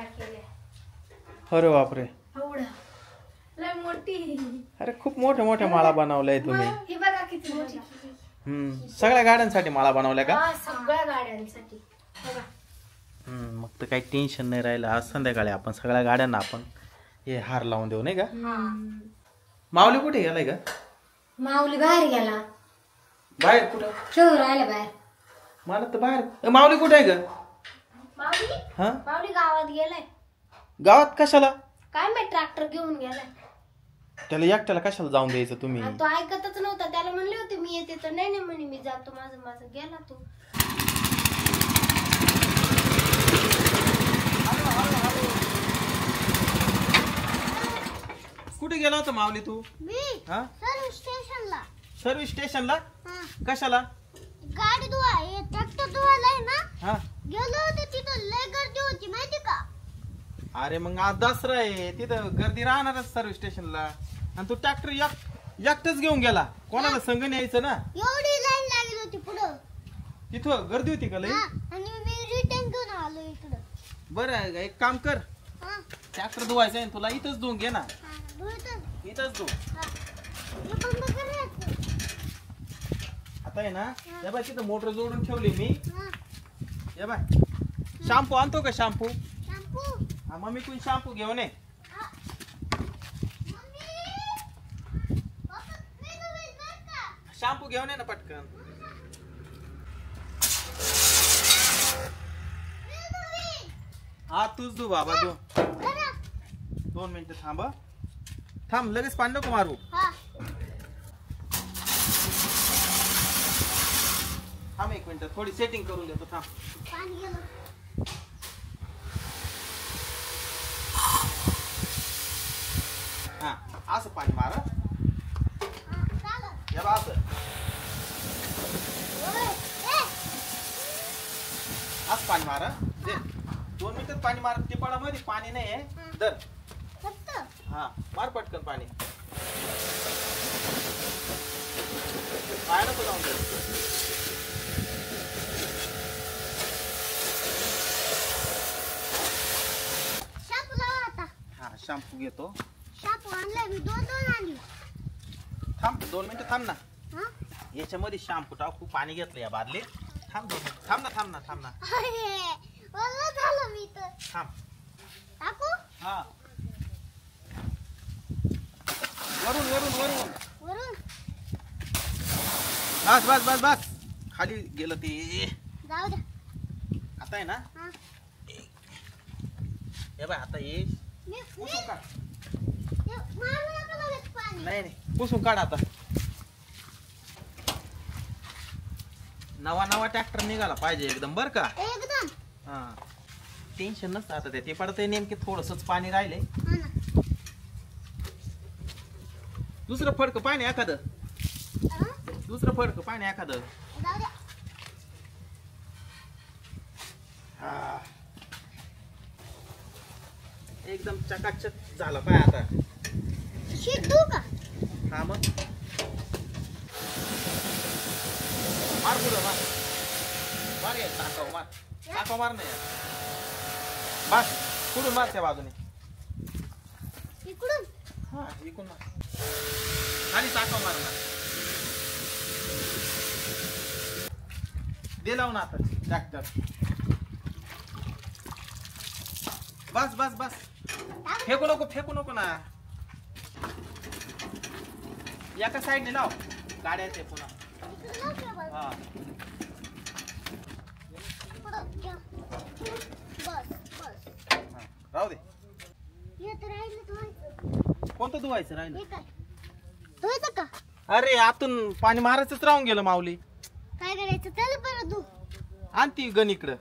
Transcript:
माळा केल्या. अरे बापरे, एवढं लय मोठी. अरे खूप मोठ्या मोठ्या माळा बनवल्याय तुम्ही. ही बघा किती मोठी. सगळ्या गाड्यांसाठी माळा बनवल्या का? हा, सगळ्या गाड्यांसाठी बघा. मग तर काही टेन्शन नाही राहिलं. आज संध्याकाळी आपण सगळ्या गाड्यांना आपण हे हार लावून देऊ नाही का? माऊली कुठे गेलाय का? माऊली बाहेर गेला. बाहेर कुठं? खेळून राहिला बाहेर. मला तर बाहेर. माऊली कुठे आहे ग? माऊली हा, माऊली गावात गेलाय. गावात कशाला? काय माहित, ट्रॅक्टर घेऊन गेलाय. त्याला एकट्याला कशाला जाऊन द्यायचं तुम्ही? तो ऐकतच नव्हता. त्याला म्हणले होते मी येते, तर नाही नाही म्हणे मी जातो, माझं माझं गेला तो. कुठे गेला होता माऊली तू? हा, सर्व्हिस स्टेशनला. सर्व्हिस स्टेशनला? कशाला? गाडी धुवाय, ट्रॅक्टर धुवायला ना. हा, गेलो होतो, तिथं लय गर्दी होती माहिती का? अरे मग आज दसरा आहे, तिथं गर्दी राहणारच सर्व्हिस स्टेशनला. आणि तू ट्रॅक्टर एकटाच घेऊन गेला, कोणाला संग न्यायचं ना? एवढी लाईन लागली होती पुढं. तिथं गर्दी होती का लई? आणि मी रिटर्न घेऊन आलो इकडं. बरं, एक काम कर, ट्रॅक्टर धुवायचं आहे तुला, इथंच धुवून घे ना. इथंच धु. आता आहे ना, हे बाय तिथं मोटर जोडून ठेवली मी. हे बाय, शॅम्पू आणतो का? शॅम्पू? हा, मम्मी कोण शॅम्पू घेऊन ये. शॅम्पू घेऊन ये ना पटकन. हा, तूच धु बाबा, 2 मिनिटं थांब. थांब, लगेच पाणी नको मारू. थांब 1 मिनिट, थोडी सेटिंग करून देतो. थांब. हा, असं पाणी मार. हे बघ, असं असं पाणी मार. 2 मिनिटात पाणी मार. टिपाडामध्ये पाणी नाही आहे. दर, हा, मार पटकन पाणी. काय नको जाऊन दे. हा, शॅम्पू घेतो. शॅम्पू आणलाय मी, 2 आणली. थांब 2 मिनिटं, थांब ना. याच्यामध्ये शॅम्पू टाकू, पाणी घेतलं या बादलीत. थांब 2 मिनिटं. थांब ना. झालं मी तर. थांब. टाकू? हा, वरून. बस. खाली गेलं ते. जाऊ दे. आता आहे ना, हे बाय, आता ये पुसून काढ. नाही, पुसून काढ आता. नवा ट्रॅक्टर निघाला पाहिजे एकदम, बर का? एकदम. हा, टेन्शन नसतं आता. ते पडतंय नेमके, थोडंसंच पाणी राहिले. दुसरं फडकं पाणी एखादं. जाऊ दे. हा, एकदम चकाचक झालं पाय आता. शीट धुऊ का? हा, मग मार पुढं, मार घ्या. टाकाव मार नाही. बस, पुढून मार त्या बाजूने. इकडून? हा, इकडून मार. खाली टाकाव मार ना. दे लावून आता ट्रॅक्टर. बस. फेकू नको ना. एका साईडने लाव. गाड्या येते पुन्हा. हा, राहू दे. कोणतं धुवायचं राहिलं? का? अरे, आतून पाणी मारायचंच राहून गेलं माऊली. काय करायचं? चल बरं धु. आणती गण इकडं.